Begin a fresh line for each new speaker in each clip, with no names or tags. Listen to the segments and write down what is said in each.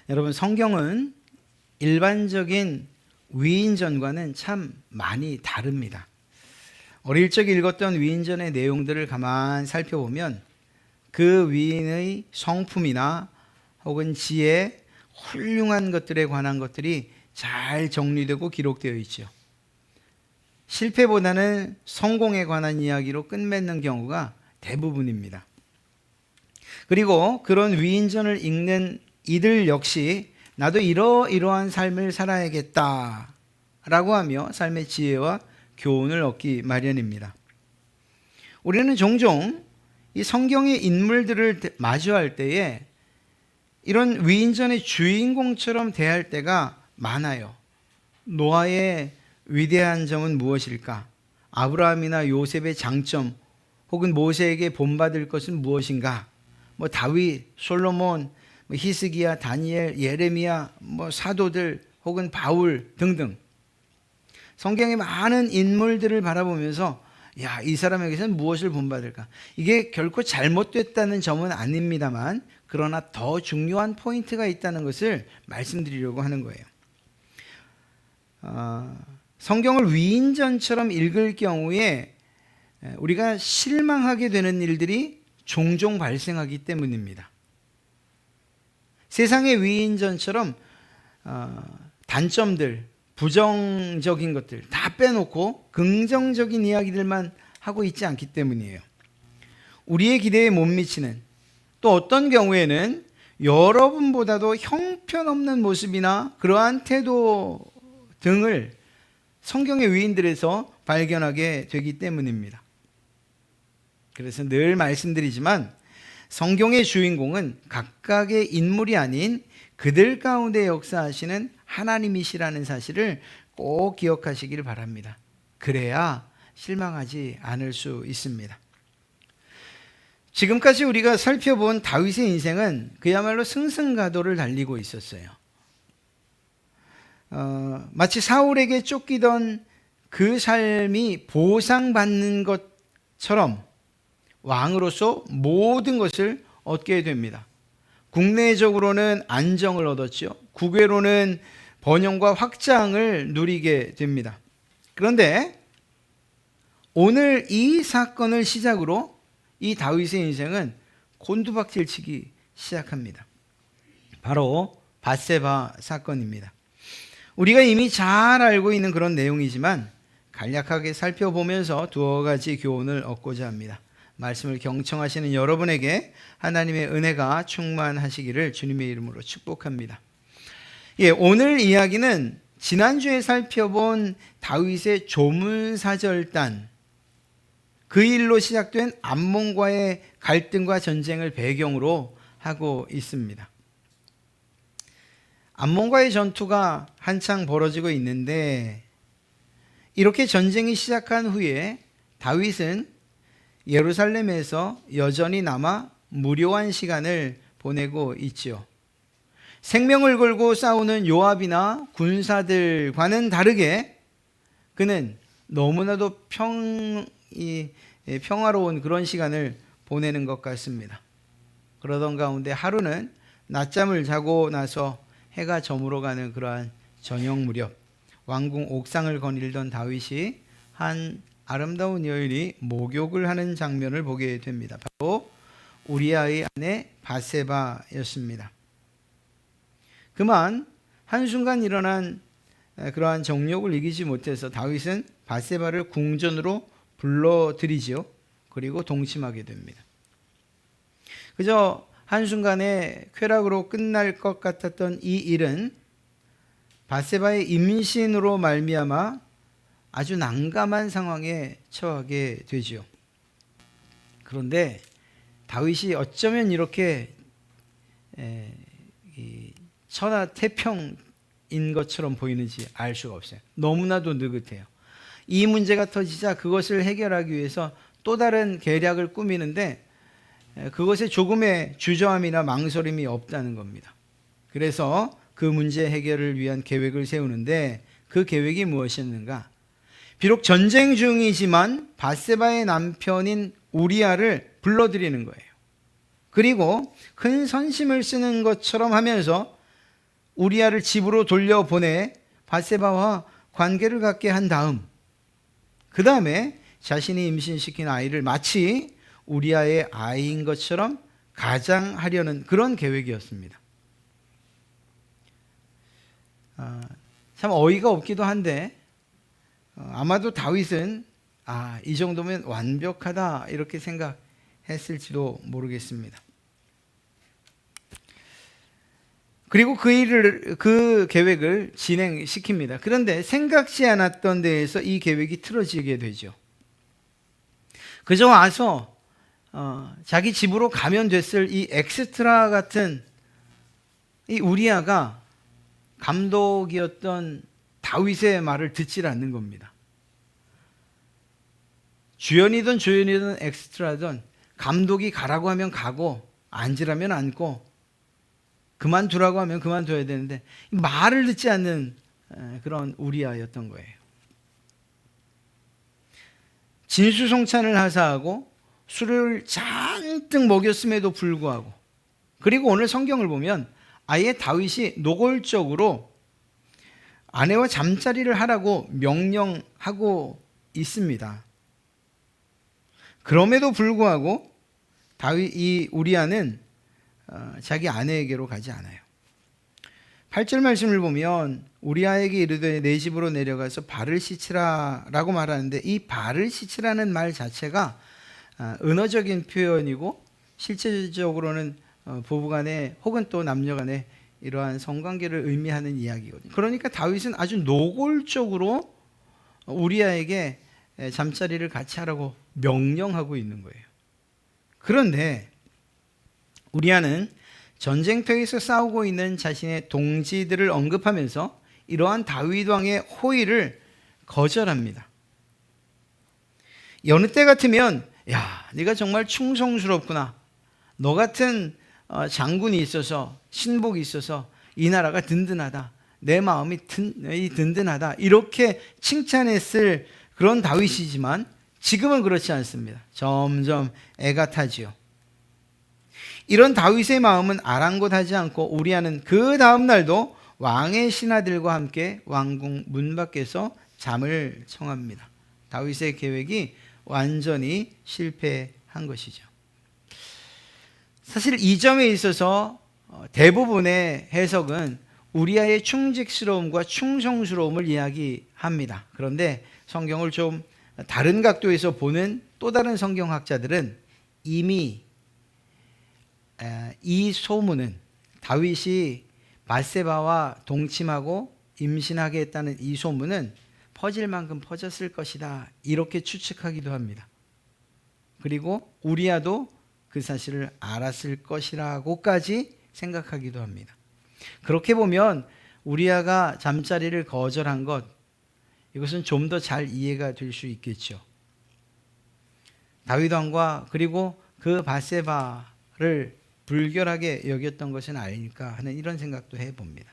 여러분, 성경은 일반적인 위인전과는 참 많이 다릅니다. 어릴 적에 읽었던 위인전의 내용들을 가만 살펴보면 그 위인의 성품이나 혹은 지혜, 훌륭한 것들에 관한 것들이 잘 정리되고 기록되어 있죠. 실패보다는 성공에 관한 이야기로 끝맺는 경우가 대부분입니다. 그리고 그런 위인전을 읽는 이들 역시 나도 이러이러한 삶을 살아야겠다 라고 하며 삶의 지혜와 교훈을 얻기 마련입니다. 우리는 종종 이 성경의 인물들을 마주할 때에 이런 위인전의 주인공처럼 대할 때가 많아요. 노아의 위대한 점은 무엇일까? 아브라함이나 요셉의 장점 혹은 모세에게 본받을 것은 무엇인가? 다윗, 솔로몬, 히스기야, 다니엘, 예레미야, 사도들 혹은 바울 등등 성경의 많은 인물들을 바라보면서 이 사람에게서는 무엇을 본받을까? 이게 결코 잘못됐다는 점은 아닙니다만 그러나 더 중요한 포인트가 있다는 것을 말씀드리려고 하는 거예요. 성경을 위인전처럼 읽을 경우에 우리가 실망하게 되는 일들이 종종 발생하기 때문입니다. 세상의 위인전처럼 단점들, 부정적인 것들 다 빼놓고 긍정적인 이야기들만 하고 있지 않기 때문이에요. 우리의 기대에 못 미치는, 또 어떤 경우에는 여러분보다도 형편없는 모습이나 그러한 태도 등을 성경의 위인들에서 발견하게 되기 때문입니다. 그래서 늘 말씀드리지만 성경의 주인공은 각각의 인물이 아닌 그들 가운데 역사하시는 하나님이시라는 사실을 꼭 기억하시길 바랍니다. 그래야 실망하지 않을 수 있습니다. 지금까지 우리가 살펴본 다윗의 인생은 그야말로 승승가도를 달리고 있었어요. 마치 사울에게 쫓기던 그 삶이 보상받는 것처럼 왕으로서 모든 것을 얻게 됩니다. 국내적으로는 안정을 얻었죠. 국외로는 번영과 확장을 누리게 됩니다. 그런데 오늘 이 사건을 시작으로 이 다윗의 인생은 곤두박질 치기 시작합니다. 바로 밧세바 사건입니다. 우리가 이미 잘 알고 있는 그런 내용이지만 간략하게 살펴보면서 두어 가지 교훈을 얻고자 합니다. 말씀을 경청하시는 여러분에게 하나님의 은혜가 충만하시기를 주님의 이름으로 축복합니다. 오늘 이야기는 지난주에 살펴본 다윗의 조문사절단, 그 일로 시작된 암몬과의 갈등과 전쟁을 배경으로 하고 있습니다. 암몬과의 전투가 한창 벌어지고 있는데 이렇게 전쟁이 시작한 후에 다윗은 예루살렘에서 여전히 남아 무료한 시간을 보내고 있죠. 생명을 걸고 싸우는 요압이나 군사들과는 다르게 그는 너무나도 평화로운 그런 시간을 보내는 것 같습니다. 그러던 가운데 하루는 낮잠을 자고 나서 해가 저물어가는 그러한 저녁 무렵 왕궁 옥상을 거닐던 다윗이 한 아름다운 여인이 목욕을 하는 장면을 보게 됩니다. 바로 우리아의 아내 밧세바였습니다. 그만 한순간 일어난 그러한 정욕을 이기지 못해서 다윗은 밧세바를 궁전으로 불러들이지요. 그리고 동침하게 됩니다. 그저 한순간에 쾌락으로 끝날 것 같았던 이 일은 밧세바의 임신으로 말미암아 아주 난감한 상황에 처하게 되죠. 그런데 다윗이 어쩌면 이렇게 천하태평인 것처럼 보이는지 알 수가 없어요. 너무나도 느긋해요. 이 문제가 터지자 그것을 해결하기 위해서 또 다른 계략을 꾸미는데 그것에 조금의 주저함이나 망설임이 없다는 겁니다. 그래서 그 문제 해결을 위한 계획을 세우는데 그 계획이 무엇이었는가? 비록 전쟁 중이지만 밧세바의 남편인 우리아를 불러들이는 거예요. 그리고 큰 선심을 쓰는 것처럼 하면서 우리아를 집으로 돌려보내 밧세바와 관계를 갖게 한 다음, 그 다음에 자신이 임신시킨 아이를 마치 우리아의 아이인 것처럼 가장하려는 그런 계획이었습니다. 참 어이가 없기도 한데 아마도 다윗은 이 정도면 완벽하다 이렇게 생각했을지도 모르겠습니다. 그리고 그 계획을 진행시킵니다. 그런데 생각지 않았던 데에서 이 계획이 틀어지게 되죠. 그저 와서 자기 집으로 가면 됐을 이 엑스트라 같은 이 우리아가 감독이었던 다윗의 말을 듣질 않는 겁니다. 주연이든 조연이든 엑스트라든 감독이 가라고 하면 가고 앉으라면 앉고 그만두라고 하면 그만둬야 되는데 말을 듣지 않는 그런 우리아였던 거예요. 진수성찬을 하사하고 술을 잔뜩 먹였음에도 불구하고, 그리고 오늘 성경을 보면 아예 다윗이 노골적으로 아내와 잠자리를 하라고 명령하고 있습니다. 그럼에도 불구하고 이 우리아는 자기 아내에게로 가지 않아요. 8절 말씀을 보면 우리아에게 이르되 내 집으로 내려가서 발을 씻으라 라고 말하는데, 이 발을 씻으라는 말 자체가 은어적인 표현이고 실제적으로는 부부간에 혹은 또 남녀간에 이러한 성관계를 의미하는 이야기거든요. 그러니까 다윗은 아주 노골적으로 우리아에게 잠자리를 같이 하라고 명령하고 있는 거예요. 그런데 우리아는 전쟁터에서 싸우고 있는 자신의 동지들을 언급하면서 이러한 다윗 왕의 호의를 거절합니다. 여느 때 같으면 야, 네가 정말 충성스럽구나. 너 같은 장군이 있어서, 신복이 있어서 이 나라가 든든하다. 내 마음이 든든하다. 이렇게 칭찬했을 그런 다윗이지만 지금은 그렇지 않습니다. 점점 애가 타지요. 이런 다윗의 마음은 아랑곳하지 않고 우리아는 그 다음 날도 왕의 신하들과 함께 왕궁 문 밖에서 잠을 청합니다. 다윗의 계획이 완전히 실패한 것이죠. 사실 이 점에 있어서 대부분의 해석은 우리아의 충직스러움과 충성스러움을 이야기합니다. 그런데 성경을 좀 다른 각도에서 보는 또 다른 성경학자들은 이미 이 소문은 다윗이 밧세바와 동침하고 임신하게 했다는 이 소문은 퍼질 만큼 퍼졌을 것이다 이렇게 추측하기도 합니다. 그리고 우리아도 그 사실을 알았을 것이라고까지 생각하기도 합니다. 그렇게 보면 우리아가 잠자리를 거절한 것, 이것은 좀 더 잘 이해가 될 수 있겠죠. 다윗 왕과 그리고 그 밧세바를 불결하게 여겼던 것은 아닐까 하는 이런 생각도 해봅니다.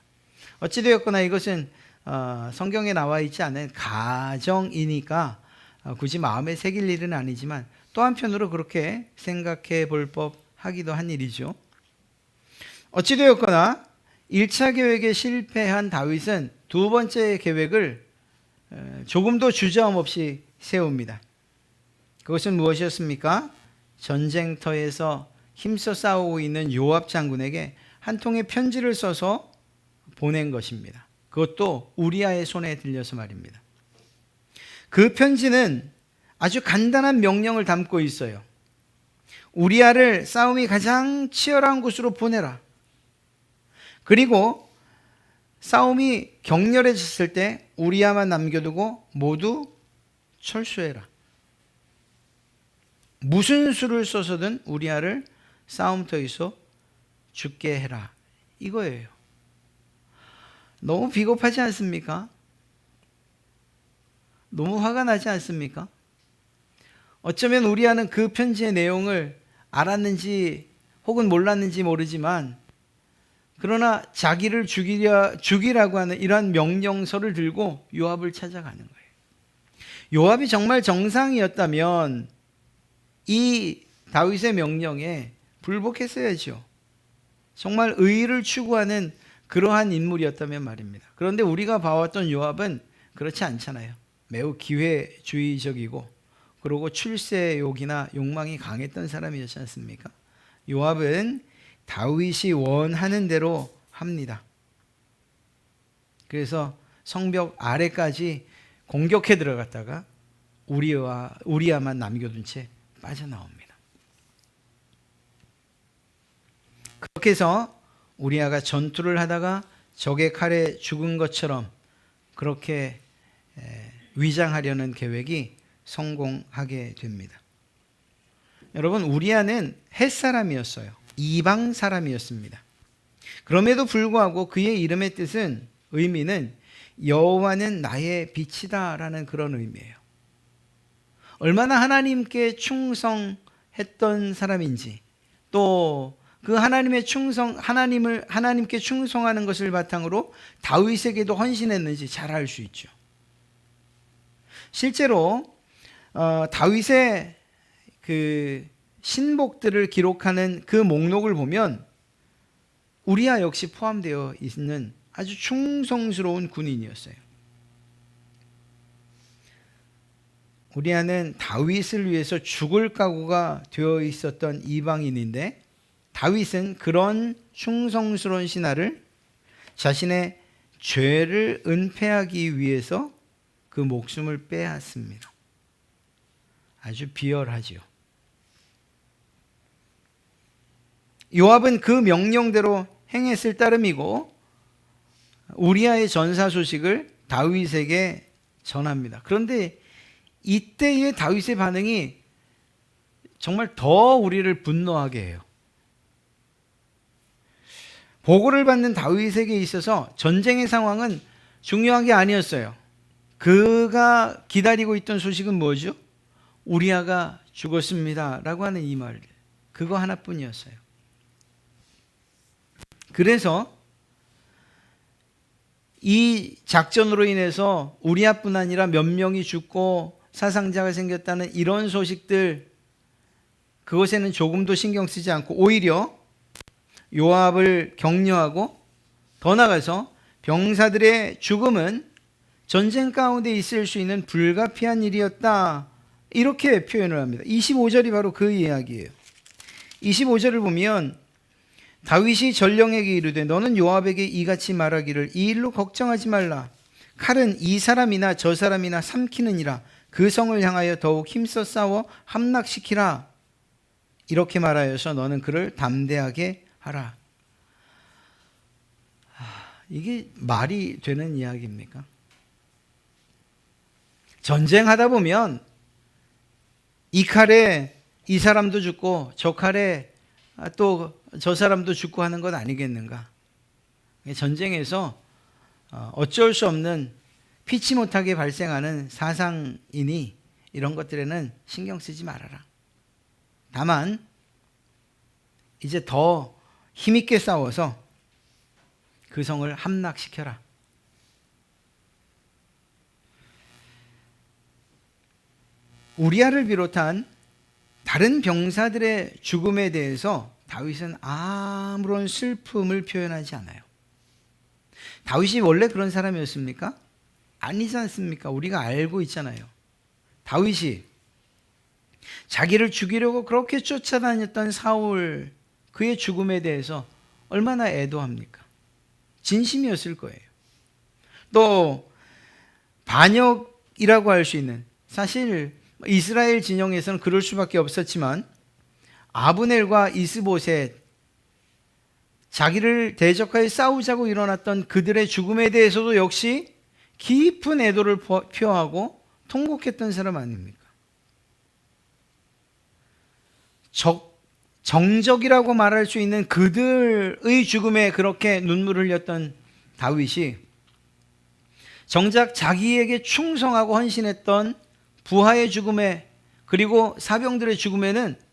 어찌되었거나 이것은 성경에 나와 있지 않은 가정이니까 굳이 마음에 새길 일은 아니지만 또 한편으로 그렇게 생각해 볼 법하기도 한 일이죠. 어찌되었거나 1차 계획에 실패한 다윗은 두 번째 계획을 조금도 주저함 없이 세웁니다. 그것은 무엇이었습니까? 전쟁터에서 힘써 싸우고 있는 요압 장군에게 한 통의 편지를 써서 보낸 것입니다. 그것도 우리아의 손에 들려서 말입니다. 그 편지는 아주 간단한 명령을 담고 있어요. 우리아를 싸움이 가장 치열한 곳으로 보내라. 그리고 싸움이 격렬해졌을 때 우리아만 남겨두고 모두 철수해라. 무슨 수를 써서든 우리아를 싸움터에서 죽게 해라. 이거예요. 너무 비겁하지 않습니까? 너무 화가 나지 않습니까? 어쩌면 우리아는 그 편지의 내용을 알았는지 혹은 몰랐는지 모르지만, 그러나 자기를 죽이라고 하는 이러한 명령서를 들고 요압을 찾아가는 거예요. 요압이 정말 정상이었다면 이 다윗의 명령에 굴복했어야죠. 정말 의의를 추구하는 그러한 인물이었다면 말입니다. 그런데 우리가 봐왔던 요압은 그렇지 않잖아요. 매우 기회주의적이고 그리고 출세욕이나 욕망이 강했던 사람이었지 않습니까? 요압은 다윗이 원하는 대로 합니다. 그래서 성벽 아래까지 공격해 들어갔다가 우리야만 남겨둔 채 빠져나옵니다. 그렇게 해서 우리야가 전투를 하다가 적의 칼에 죽은 것처럼 그렇게 위장하려는 계획이 성공하게 됩니다. 여러분, 우리야는 헷사람이었어요. 이방 사람이었습니다. 그럼에도 불구하고 그의 이름의 뜻은, 의미는 여호와는 나의 빛이다라는 그런 의미예요. 얼마나 하나님께 충성했던 사람인지, 또 그 하나님께 충성하는 것을 바탕으로 다윗에게도 헌신했는지 잘 알 수 있죠. 실제로 다윗의 그 신복들을 기록하는 그 목록을 보면 우리야 역시 포함되어 있는 아주 충성스러운 군인이었어요. 우리야는 다윗을 위해서 죽을 각오가 되어 있었던 이방인인데, 다윗은 그런 충성스러운 신하를 자신의 죄를 은폐하기 위해서 그 목숨을 빼앗습니다. 아주 비열하지요. 요압은 그 명령대로 행했을 따름이고 우리야의 전사 소식을 다윗에게 전합니다. 그런데 이때의 다윗의 반응이 정말 더 우리를 분노하게 해요. 보고를 받는 다윗에게 있어서 전쟁의 상황은 중요한 게 아니었어요. 그가 기다리고 있던 소식은 뭐죠? 우리야가 죽었습니다 라고 하는 이 말, 그거 하나뿐이었어요. 그래서 이 작전으로 인해서 우리야뿐 아니라 몇 명이 죽고 사상자가 생겼다는 이런 소식들, 그것에는 조금도 신경 쓰지 않고 오히려 요압을 격려하고, 더 나아가서 병사들의 죽음은 전쟁 가운데 있을 수 있는 불가피한 일이었다, 이렇게 표현을 합니다. 25절이 바로 그 이야기예요. 25절을 보면 다윗이 전령에게 이르되 너는 요압에게 이같이 말하기를 이 일로 걱정하지 말라. 칼은 이 사람이나 저 사람이나 삼키느니라. 그 성을 향하여 더욱 힘써 싸워 함락시키라. 이렇게 말하여서 너는 그를 담대하게 하라. 이게 말이 되는 이야기입니까? 전쟁하다 보면 이 칼에 이 사람도 죽고 저 칼에 또 저 사람도 죽고 하는 것 아니겠는가? 전쟁에서 어쩔 수 없는 피치 못하게 발생하는 사상이니 이런 것들에는 신경 쓰지 말아라. 다만 이제 더 힘있게 싸워서 그 성을 함락시켜라. 우리야를 비롯한 다른 병사들의 죽음에 대해서 다윗은 아무런 슬픔을 표현하지 않아요. 다윗이 원래 그런 사람이었습니까? 아니지 않습니까? 우리가 알고 있잖아요. 다윗이 자기를 죽이려고 그렇게 쫓아다녔던 사울, 그의 죽음에 대해서 얼마나 애도합니까? 진심이었을 거예요. 또 반역이라고 할 수 있는, 사실 이스라엘 진영에서는 그럴 수밖에 없었지만 아브넬과 이스보셋, 자기를 대적하여 싸우자고 일어났던 그들의 죽음에 대해서도 역시 깊은 애도를 표하고 통곡했던 사람 아닙니까? 정적이라고 말할 수 있는 그들의 죽음에 그렇게 눈물을 흘렸던 다윗이 정작 자기에게 충성하고 헌신했던 부하의 죽음에, 그리고 사병들의 죽음에는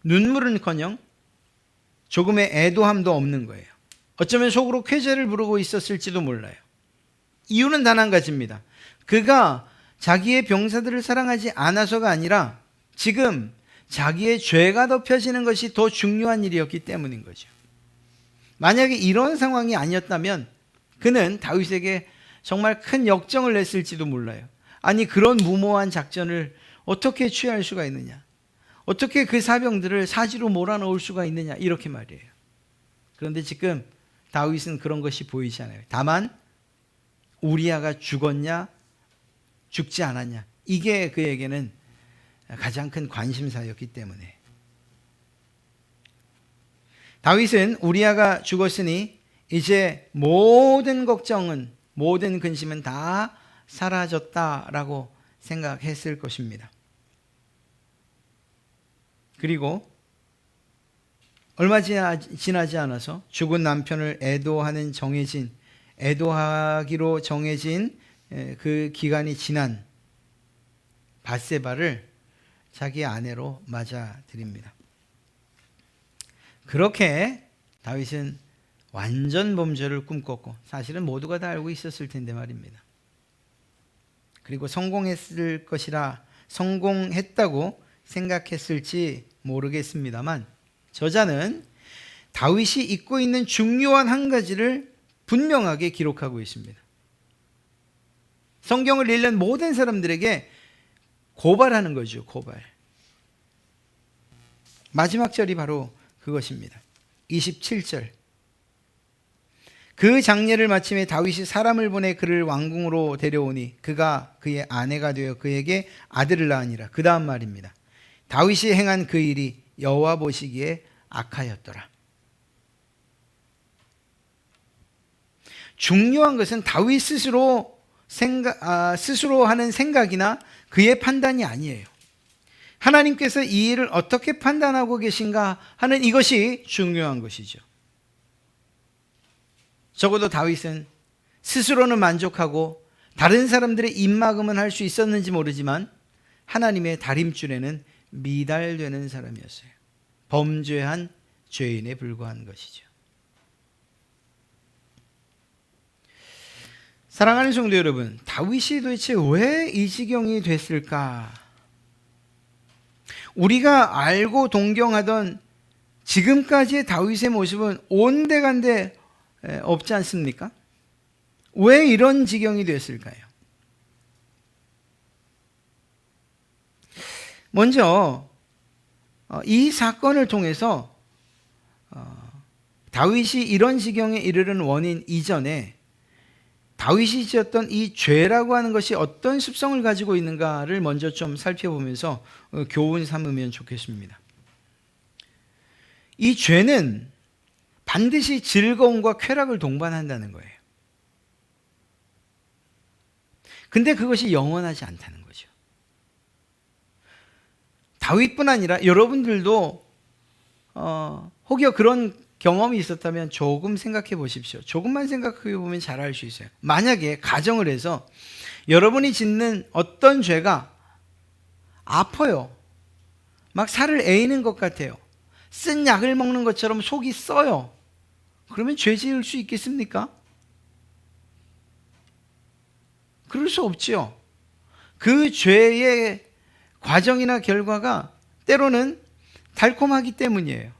눈물은커녕 조금의 애도함도 없는 거예요. 어쩌면 속으로 쾌재를 부르고 있었을지도 몰라요. 이유는 단 한 가지입니다. 그가 자기의 병사들을 사랑하지 않아서가 아니라 지금 자기의 죄가 덮여지는 것이 더 중요한 일이었기 때문인 거죠. 만약에 이런 상황이 아니었다면 그는 다윗에게 정말 큰 역정을 냈을지도 몰라요. 아니, 그런 무모한 작전을 어떻게 취할 수가 있느냐, 어떻게 그 사병들을 사지로 몰아넣을 수가 있느냐, 이렇게 말이에요. 그런데 지금 다윗은 그런 것이 보이지 않아요. 다만 우리아가 죽었냐 죽지 않았냐, 이게 그에게는 가장 큰 관심사였기 때문에. 다윗은 우리아가 죽었으니 이제 모든 걱정은, 모든 근심은 다 사라졌다라고 생각했을 것입니다. 그리고 얼마 지나지 않아서 죽은 남편을 애도하기로 정해진 그 기간이 지난 밧세바를 자기 아내로 맞아들입니다. 그렇게 다윗은 완전 범죄를 꿈꿨고, 사실은 모두가 다 알고 있었을 텐데 말입니다. 그리고 성공했다고 생각했을지 모르겠습니다만, 저자는 다윗이 잊고 있는 중요한 한 가지를 분명하게 기록하고 있습니다. 성경을 읽는 모든 사람들에게 고발하는 거죠. 고발. 마지막 절이 바로 그것입니다. 27절. 그 장례를 마침에 다윗이 사람을 보내 그를 왕궁으로 데려오니 그가 그의 아내가 되어 그에게 아들을 낳으니라. 그 다음 말입니다. 다윗이 행한 그 일이 여호와 보시기에 악하였더라. 중요한 것은 다윗 스스로 하는 생각이나 그의 판단이 아니에요. 하나님께서 이 일을 어떻게 판단하고 계신가 하는 이것이 중요한 것이죠. 적어도 다윗은 스스로는 만족하고 다른 사람들의 입막음은 할 수 있었는지 모르지만 하나님의 다림줄에는 미달되는 사람이었어요. 범죄한 죄인에 불과한 것이죠. 사랑하는 성도 여러분, 다윗이 도대체 왜 이 지경이 됐을까? 우리가 알고 동경하던 지금까지의 다윗의 모습은 온데간데 없지 않습니까? 왜 이런 지경이 됐을까요? 먼저 이 사건을 통해서 다윗이 이런 지경에 이르는 원인 이전에 다윗이 지었던 이 죄라고 하는 것이 어떤 습성을 가지고 있는가를 먼저 좀 살펴보면서 교훈 삼으면 좋겠습니다. 이 죄는 반드시 즐거움과 쾌락을 동반한다는 거예요. 근데 그것이 영원하지 않다는 거죠. 다윗뿐 아니라 여러분들도 혹여 그런 경험이 있었다면 조금 생각해 보십시오. 조금만 생각해 보면 잘 알 수 있어요. 만약에 가정을 해서 여러분이 짓는 어떤 죄가 아파요. 막 살을 에이는 것 같아요. 쓴 약을 먹는 것처럼 속이 써요. 그러면 죄 지을 수 있겠습니까? 그럴 수 없죠. 그 죄의 과정이나 결과가 때로는 달콤하기 때문이에요.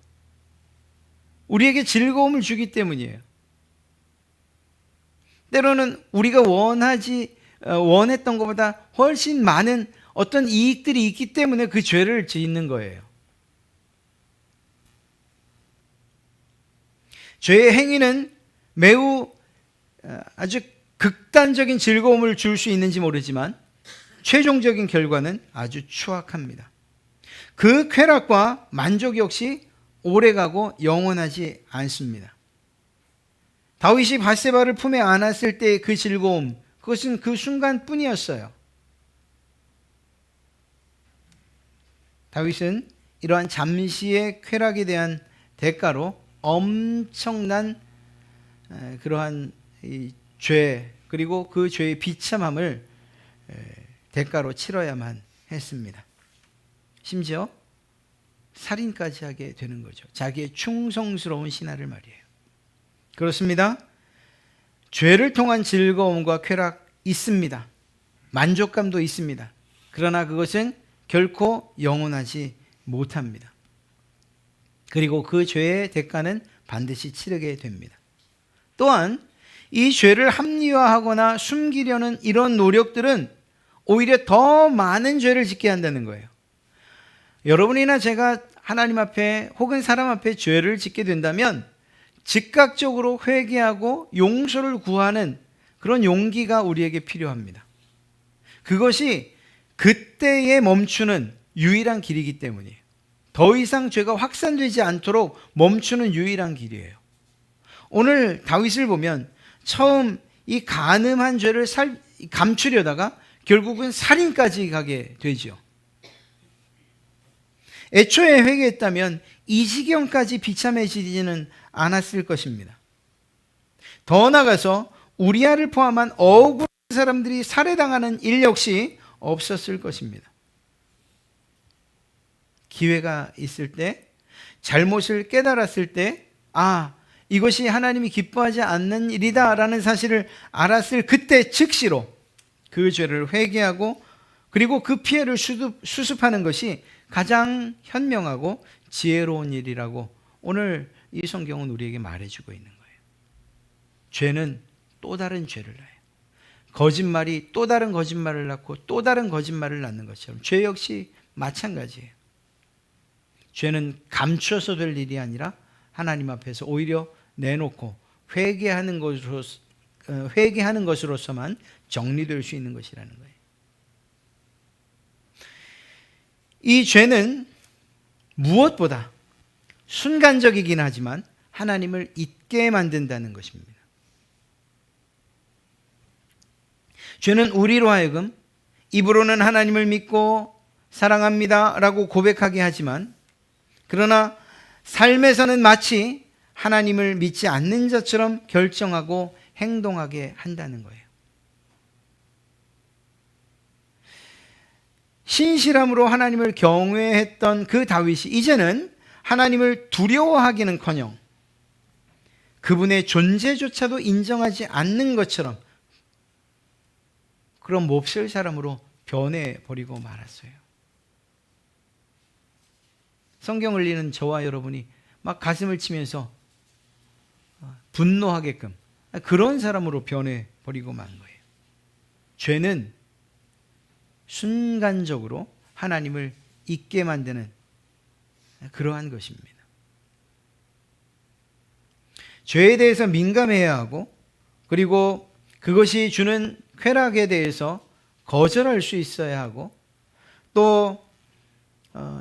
우리에게 즐거움을 주기 때문이에요. 때로는 우리가 원했던 것보다 훨씬 많은 어떤 이익들이 있기 때문에 그 죄를 짓는 거예요. 죄의 행위는 매우 아주 극단적인 즐거움을 줄 수 있는지 모르지만 최종적인 결과는 아주 추악합니다. 그 쾌락과 만족 역시 오래가고 영원하지 않습니다. 다윗이 밧세바를 품에 안았을 때의 그 즐거움, 그것은 그 순간뿐이었어요. 다윗은 이러한 잠시의 쾌락에 대한 대가로 엄청난 그러한 죄, 그리고 그 죄의 비참함을 대가로 치러야만 했습니다. 심지어 살인까지 하게 되는 거죠. 자기의 충성스러운 신하를 말이에요. 그렇습니다. 죄를 통한 즐거움과 쾌락 있습니다. 만족감도 있습니다. 그러나 그것은 결코 영원하지 못합니다. 그리고 그 죄의 대가는 반드시 치르게 됩니다. 또한 이 죄를 합리화하거나 숨기려는 이런 노력들은 오히려 더 많은 죄를 짓게 한다는 거예요. 여러분이나 제가 하나님 앞에 혹은 사람 앞에 죄를 짓게 된다면 즉각적으로 회개하고 용서를 구하는 그런 용기가 우리에게 필요합니다. 그것이 그때에 멈추는 유일한 길이기 때문이에요. 더 이상 죄가 확산되지 않도록 멈추는 유일한 길이에요. 오늘 다윗을 보면 처음 이 간음한 죄를 감추려다가 결국은 살인까지 가게 되죠. 애초에 회개했다면 이 지경까지 비참해지지는 않았을 것입니다. 더 나아가서 우리아를 포함한 억울한 사람들이 살해당하는 일 역시 없었을 것입니다. 기회가 있을 때, 잘못을 깨달았을 때, 이것이 하나님이 기뻐하지 않는 일이다 라는 사실을 알았을 그때 즉시로 그 죄를 회개하고 그리고 그 피해를 수습하는 것이 가장 현명하고 지혜로운 일이라고 오늘 이 성경은 우리에게 말해주고 있는 거예요. 죄는 또 다른 죄를 낳아요. 거짓말이 또 다른 거짓말을 낳고 또 다른 거짓말을 낳는 것처럼 죄 역시 마찬가지예요. 죄는 감춰서 될 일이 아니라 하나님 앞에서 오히려 내놓고 회개하는 것으로서만 정리될 수 있는 것이라는 거예요. 이 죄는 무엇보다 순간적이긴 하지만 하나님을 잊게 만든다는 것입니다. 죄는 우리로 하여금 입으로는 하나님을 믿고 사랑합니다 라고 고백하게 하지만 그러나 삶에서는 마치 하나님을 믿지 않는 자처럼 결정하고 행동하게 한다는 거예요. 신실함으로 하나님을 경외했던 그 다윗이 이제는 하나님을 두려워하기는커녕 그분의 존재조차도 인정하지 않는 것처럼 그런 몹쓸 사람으로 변해버리고 말았어요. 성경을 읽는 저와 여러분이 막 가슴을 치면서 분노하게끔 그런 사람으로 변해버리고 만 거예요. 죄는 순간적으로 하나님을 잊게 만드는 그러한 것입니다. 죄에 대해서 민감해야 하고 그리고 그것이 주는 쾌락에 대해서 거절할 수 있어야 하고 또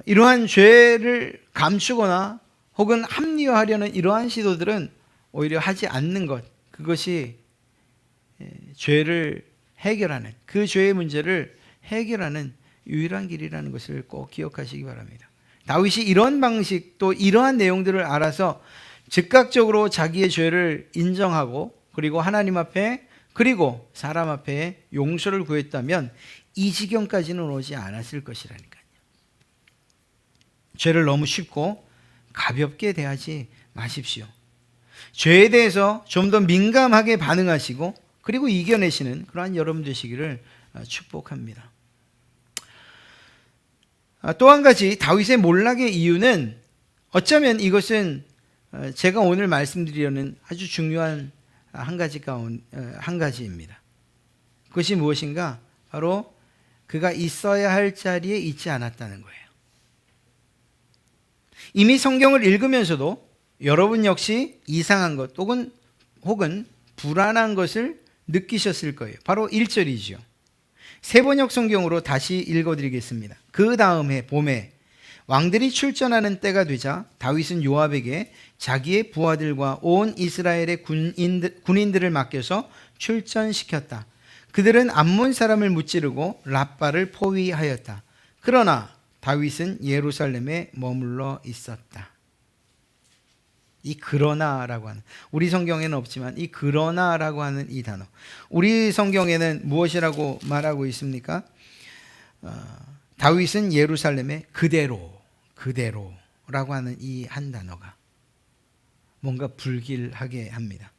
이러한 죄를 감추거나 혹은 합리화하려는 이러한 시도들은 오히려 하지 않는 것, 그것이 죄를 해결하는, 그 죄의 문제를 해결하는 유일한 길이라는 것을 꼭 기억하시기 바랍니다. 다윗이 이런 방식 또 이러한 내용들을 알아서 즉각적으로 자기의 죄를 인정하고 그리고 하나님 앞에 그리고 사람 앞에 용서를 구했다면 이 지경까지는 오지 않았을 것이라니까요. 죄를 너무 쉽고 가볍게 대하지 마십시오. 죄에 대해서 좀 더 민감하게 반응하시고 그리고 이겨내시는 그러한 여러분 되시기를 축복합니다. 또 한 가지 다윗의 몰락의 이유는 어쩌면 이것은 제가 오늘 말씀드리려는 아주 중요한 한 가지입니다. 그것이 무엇인가? 바로 그가 있어야 할 자리에 있지 않았다는 거예요. 이미 성경을 읽으면서도 여러분 역시 이상한 것 혹은 불안한 것을 느끼셨을 거예요. 바로 1절이죠. 세번역 성경으로 다시 읽어드리겠습니다. 그 다음 해 봄에 왕들이 출전하는 때가 되자 다윗은 요압에게 자기의 부하들과 온 이스라엘의 군인들을 맡겨서 출전시켰다. 그들은 암몬 사람을 무찌르고 랍바를 포위하였다. 그러나 다윗은 예루살렘에 머물러 있었다. 이 그러나라고 하는, 우리 성경에는 없지만 이 그러나라고 하는 이 단어, 우리 성경에는 무엇이라고 말하고 있습니까? 다윗은 예루살렘에 그대로라고 하는 이 한 단어가 뭔가 불길하게 합니다.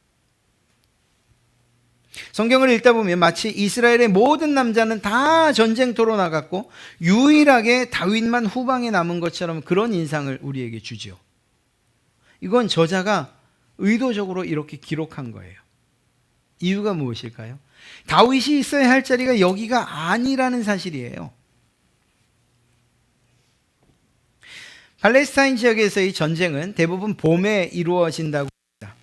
성경을 읽다 보면 마치 이스라엘의 모든 남자는 다 전쟁터로 나갔고 유일하게 다윗만 후방에 남은 것처럼 그런 인상을 우리에게 주지요. 이건 저자가 의도적으로 이렇게 기록한 거예요. 이유가 무엇일까요? 다윗이 있어야 할 자리가 여기가 아니라는 사실이에요. 팔레스타인 지역에서의 전쟁은 대부분 봄에 이루어진다고 합니다.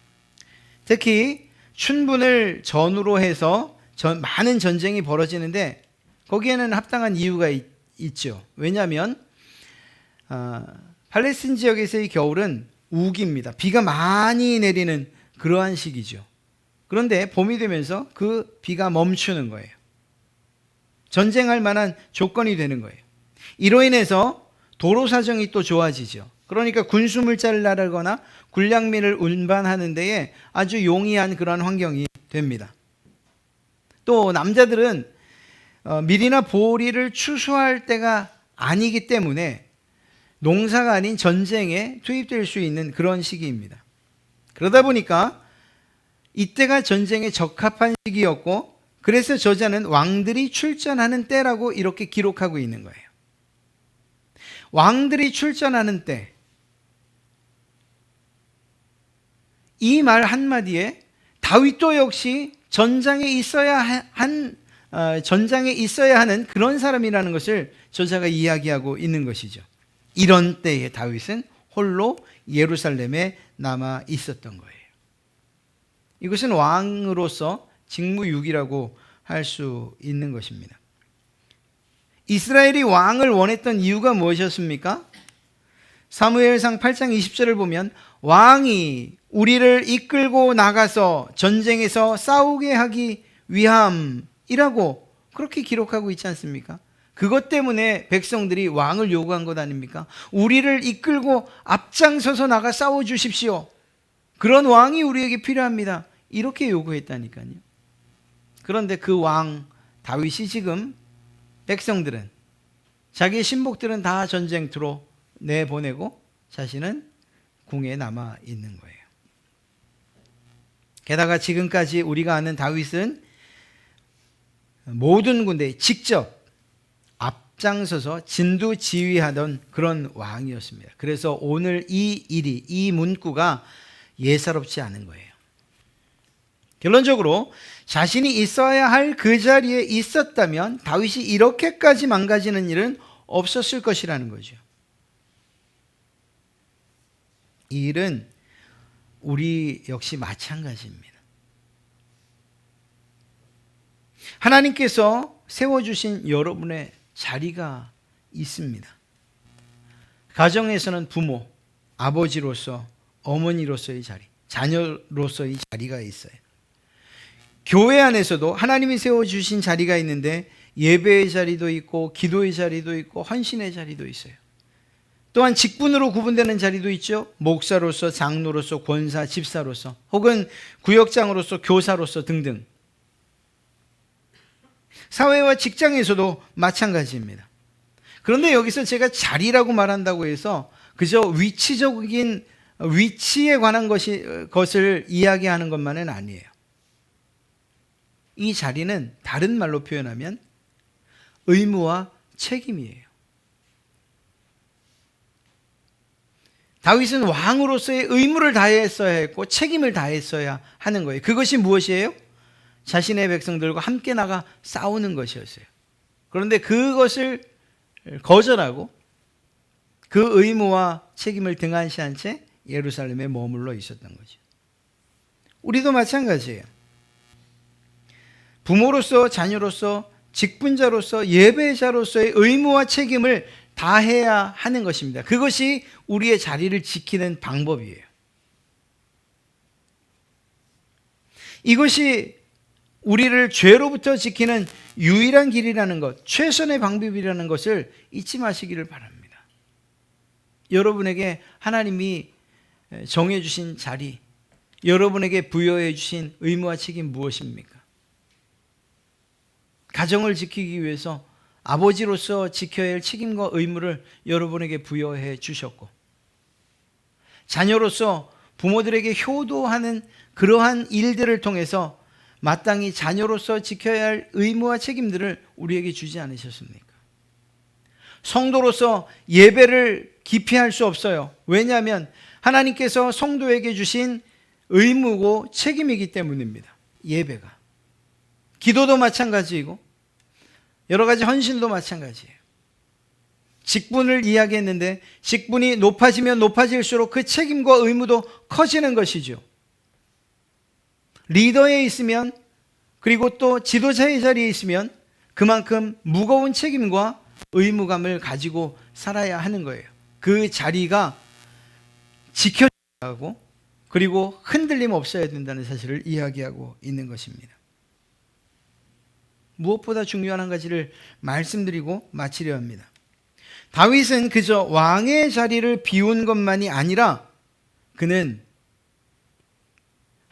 특히 춘분을 전후로 해서 많은 전쟁이 벌어지는데 거기에는 합당한 이유가 있죠. 왜냐하면 팔레스타인 지역에서의 겨울은 우기입니다. 비가 많이 내리는 그러한 시기죠. 그런데 봄이 되면서 그 비가 멈추는 거예요. 전쟁할 만한 조건이 되는 거예요. 이로 인해서 도로 사정이 또 좋아지죠. 그러니까 군수물자를 나르거나 군량미를 운반하는 데에 아주 용이한 그런 환경이 됩니다. 또 남자들은 밀이나 보리를 추수할 때가 아니기 때문에 농사가 아닌 전쟁에 투입될 수 있는 그런 시기입니다. 그러다 보니까 이때가 전쟁에 적합한 시기였고 그래서 저자는 왕들이 출전하는 때라고 이렇게 기록하고 있는 거예요. 왕들이 출전하는 때, 이 말 한마디에 다윗도 역시 전장에 있어야 하는 그런 사람이라는 것을 저자가 이야기하고 있는 것이죠. 이런 때에 다윗은 홀로 예루살렘에 남아 있었던 거예요. 이것은 왕으로서 직무유기라고 할 수 있는 것입니다. 이스라엘이 왕을 원했던 이유가 무엇이었습니까? 사무엘상 8장 20절을 보면 왕이 우리를 이끌고 나가서 전쟁에서 싸우게 하기 위함이라고 그렇게 기록하고 있지 않습니까? 그것 때문에 백성들이 왕을 요구한 것 아닙니까? 우리를 이끌고 앞장서서 나가 싸워주십시오. 그런 왕이 우리에게 필요합니다. 이렇게 요구했다니까요. 그런데 그 왕 다윗이 지금 백성들은 자기의 신복들은 다 전쟁터로 내보내고 자신은 궁에 남아 있는 거예요. 게다가 지금까지 우리가 아는 다윗은 모든 군대에 직접 앞장서서 진두지휘하던 그런 왕이었습니다. 그래서 오늘 이 문구가 예사롭지 않은 거예요. 결론적으로 자신이 있어야 할 그 자리에 있었다면 다윗이 이렇게까지 망가지는 일은 없었을 것이라는 거죠. 이 일은 우리 역시 마찬가지입니다. 하나님께서 세워주신 여러분의 자리가 있습니다. 가정에서는 부모, 아버지로서, 어머니로서의 자리, 자녀로서의 자리가 있어요. 교회 안에서도 하나님이 세워주신 자리가 있는데 예배의 자리도 있고 기도의 자리도 있고 헌신의 자리도 있어요. 또한 직분으로 구분되는 자리도 있죠. 목사로서, 장로로서, 권사, 집사로서 혹은 구역장으로서, 교사로서 등등. 사회와 직장에서도 마찬가지입니다. 그런데 여기서 제가 자리라고 말한다고 해서 그저 위치적인 위치에 관한 것을 이야기하는 것만은 아니에요. 이 자리는 다른 말로 표현하면 의무와 책임이에요. 다윗은 왕으로서의 의무를 다했어야 했고 책임을 다했어야 하는 거예요. 그것이 무엇이에요? 자신의 백성들과 함께 나가 싸우는 것이었어요. 그런데 그것을 거절하고 그 의무와 책임을 등한시한 채 예루살렘에 머물러 있었던 거죠. 우리도 마찬가지예요. 부모로서, 자녀로서, 직분자로서, 예배자로서의 의무와 책임을 다해야 하는 것입니다. 그것이 우리의 자리를 지키는 방법이에요. 이것이 우리를 죄로부터 지키는 유일한 길이라는 것, 최선의 방법이라는 것을 잊지 마시기를 바랍니다. 여러분에게 하나님이 정해주신 자리, 여러분에게 부여해 주신 의무와 책임 무엇입니까? 가정을 지키기 위해서 아버지로서 지켜야 할 책임과 의무를 여러분에게 부여해 주셨고, 자녀로서 부모들에게 효도하는 그러한 일들을 통해서 마땅히 자녀로서 지켜야 할 의무와 책임들을 우리에게 주지 않으셨습니까? 성도로서 예배를 기피할 수 없어요. 왜냐하면 하나님께서 성도에게 주신 의무고 책임이기 때문입니다. 예배가. 기도도 마찬가지이고 여러 가지 헌신도 마찬가지예요. 직분을 이야기했는데 직분이 높아지면 높아질수록 그 책임과 의무도 커지는 것이죠. 리더에 있으면, 그리고 또 지도자의 자리에 있으면 그만큼 무거운 책임과 의무감을 가지고 살아야 하는 거예요. 그 자리가 지켜져야 하고 그리고 흔들림 없어야 된다는 사실을 이야기하고 있는 것입니다. 무엇보다 중요한 한 가지를 말씀드리고 마치려 합니다. 다윗은 그저 왕의 자리를 비운 것만이 아니라 그는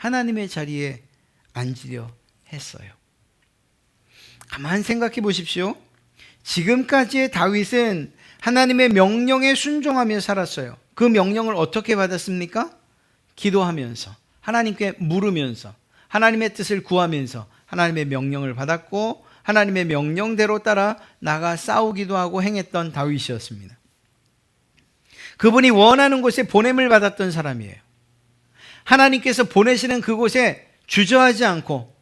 하나님의 자리에 앉으려 했어요. 가만 생각해 보십시오. 지금까지의 다윗은 하나님의 명령에 순종하며 살았어요. 그 명령을 어떻게 받았습니까? 기도하면서, 하나님께 물으면서, 하나님의 뜻을 구하면서 하나님의 명령을 받았고 하나님의 명령대로 따라 나가 싸우기도 하고 행했던 다윗이었습니다. 그분이 원하는 곳에 보냄을 받았던 사람이에요. 하나님께서 보내시는 그곳에 주저하지 않고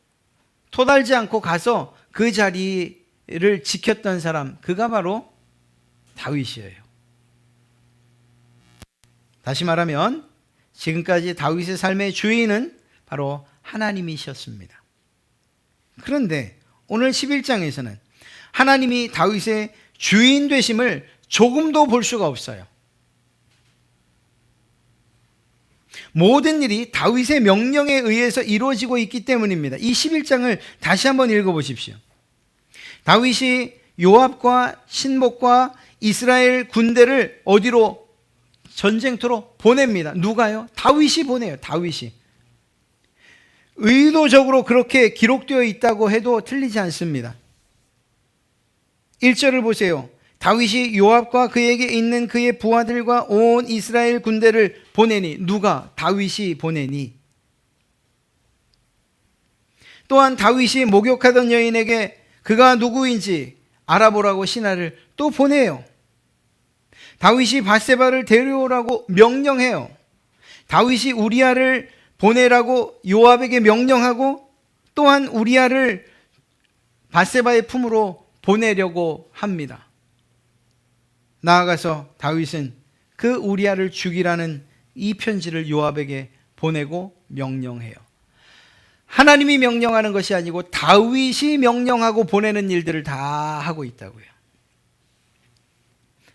토달지 않고 가서 그 자리를 지켰던 사람, 그가 바로 다윗이에요. 다시 말하면 지금까지 다윗의 삶의 주인은 바로 하나님이셨습니다. 그런데 오늘 11장에서는 하나님이 다윗의 주인 되심을 조금도 볼 수가 없어요. 모든 일이 다윗의 명령에 의해서 이루어지고 있기 때문입니다. 이 11장을 다시 한번 읽어보십시오. 다윗이 요압과 신복과 이스라엘 군대를 어디로? 전쟁터로 보냅니다. 누가요? 다윗이 보내요. 다윗이. 의도적으로 그렇게 기록되어 있다고 해도 틀리지 않습니다. 1절을 보세요. 다윗이 요압과 그에게 있는 그의 부하들과 온 이스라엘 군대를 보내니. 누가? 다윗이 보내니. 또한 다윗이 목욕하던 여인에게 그가 누구인지 알아보라고 신하를 또 보내요. 다윗이 밧세바를 데려오라고 명령해요. 다윗이 우리아를 보내라고 요압에게 명령하고 또한 우리아를 밧세바의 품으로 보내려고 합니다. 나아가서 다윗은 그 우리아를 죽이라는 이 편지를 요압에게 보내고 명령해요. 하나님이 명령하는 것이 아니고 다윗이 명령하고 보내는 일들을 다 하고 있다고요.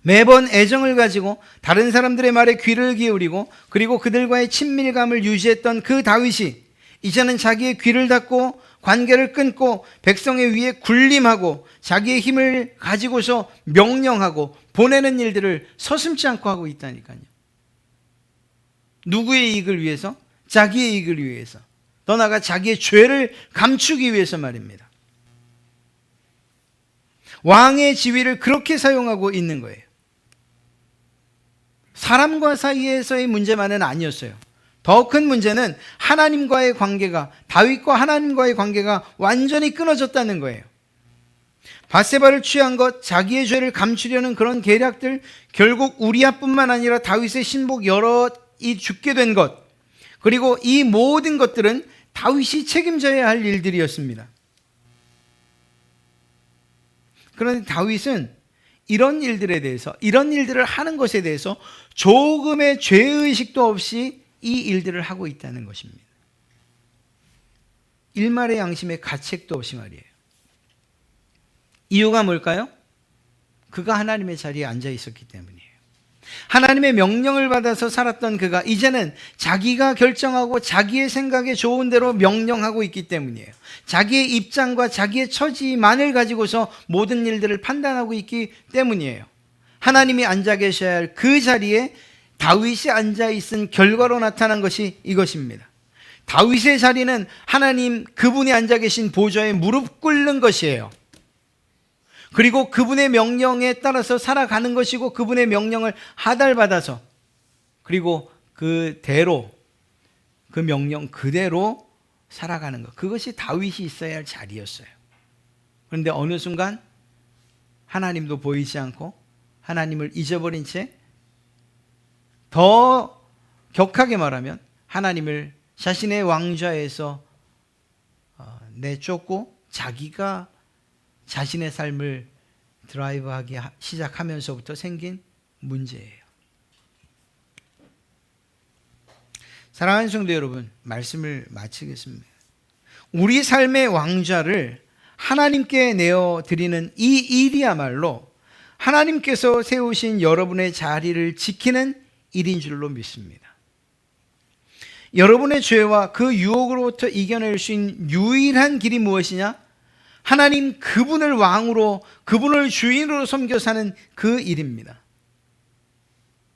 매번 애정을 가지고 다른 사람들의 말에 귀를 기울이고 그리고 그들과의 친밀감을 유지했던 그 다윗이 이제는 자기의 귀를 닫고 관계를 끊고 백성의 위에 군림하고 자기의 힘을 가지고서 명령하고 보내는 일들을 서슴지 않고 하고 있다니까요. 누구의 이익을 위해서? 자기의 이익을 위해서. 더 나아가 자기의 죄를 감추기 위해서 말입니다. 왕의 지위를 그렇게 사용하고 있는 거예요. 사람과 사이에서의 문제만은 아니었어요. 더 큰 문제는 하나님과의 관계가, 다윗과 하나님과의 관계가 완전히 끊어졌다는 거예요. 밧세바를 취한 것, 자기의 죄를 감추려는 그런 계략들, 결국 우리아뿐만 아니라 다윗의 신복 여럿이 죽게 된 것, 그리고 이 모든 것들은 다윗이 책임져야 할 일들이었습니다. 그런데 다윗은 이런 일들에 대해서, 이런 일들을 하는 것에 대해서 조금의 죄의식도 없이 이 일들을 하고 있다는 것입니다. 일말의 양심의 가책도 없이 말이에요. 이유가 뭘까요? 그가 하나님의 자리에 앉아 있었기 때문이에요. 하나님의 명령을 받아서 살았던 그가 이제는 자기가 결정하고 자기의 생각에 좋은 대로 명령하고 있기 때문이에요. 자기의 입장과 자기의 처지만을 가지고서 모든 일들을 판단하고 있기 때문이에요. 하나님이 앉아 계셔야 할 그 자리에 다윗이 앉아 있은 결과로 나타난 것이 이것입니다. 다윗의 자리는 하나님 그분이 앉아 계신 보좌에 무릎 꿇는 것이에요. 그리고 그분의 명령에 따라서 살아가는 것이고 그분의 명령을 하달받아서 그리고 그대로 그 명령 그대로 살아가는 것, 그것이 다윗이 있어야 할 자리였어요. 그런데 어느 순간 하나님도 보이지 않고 하나님을 잊어버린 채, 더 격하게 말하면 하나님을 자신의 왕좌에서 내쫓고 자기가 자신의 삶을 드라이브하기 시작하면서부터 생긴 문제예요. 사랑하는 성도 여러분, 말씀을 마치겠습니다. 우리 삶의 왕좌를 하나님께 내어드리는 이 일이야말로 하나님께서 세우신 여러분의 자리를 지키는 일인 줄로 믿습니다. 여러분의 죄와 그 유혹으로부터 이겨낼 수 있는 유일한 길이 무엇이냐? 하나님 그분을 왕으로, 그분을 주인으로 섬겨 사는 그 일입니다.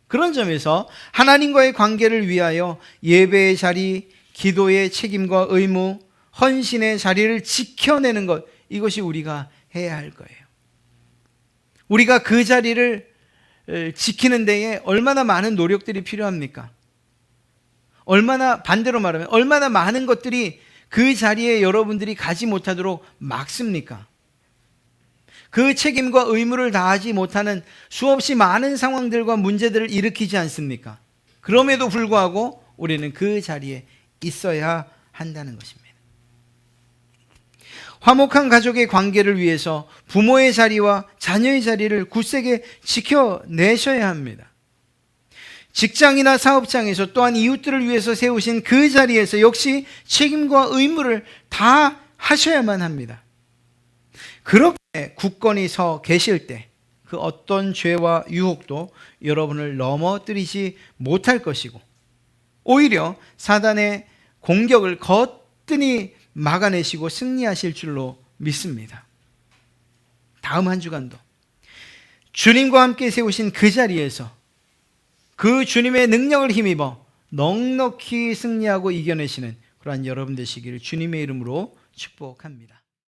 그런 점에서 하나님과의 관계를 위하여 예배의 자리, 기도의 책임과 의무, 헌신의 자리를 지켜내는 것, 이것이 우리가 해야 할 거예요. 우리가 그 자리를 지키는 데에 얼마나 많은 노력들이 필요합니까? 얼마나, 반대로 말하면 얼마나 많은 것들이 그 자리에 여러분들이 가지 못하도록 막습니까? 그 책임과 의무를 다하지 못하는 수없이 많은 상황들과 문제들을 일으키지 않습니까? 그럼에도 불구하고 우리는 그 자리에 있어야 한다는 것입니다. 화목한 가족의 관계를 위해서 부모의 자리와 자녀의 자리를 굳세게 지켜내셔야 합니다. 직장이나 사업장에서 또한 이웃들을 위해서 세우신 그 자리에서 역시 책임과 의무를 다 하셔야만 합니다. 그렇게 굳건히 서 계실 때 그 어떤 죄와 유혹도 여러분을 넘어뜨리지 못할 것이고, 오히려 사단의 공격을 거뜬히 막아내시고 승리하실 줄로 믿습니다. 다음 한 주간도 주님과 함께 세우신 그 자리에서 그 주님의 능력을 힘입어 넉넉히 승리하고 이겨내시는 그러한 여러분 되시기를 주님의 이름으로 축복합니다.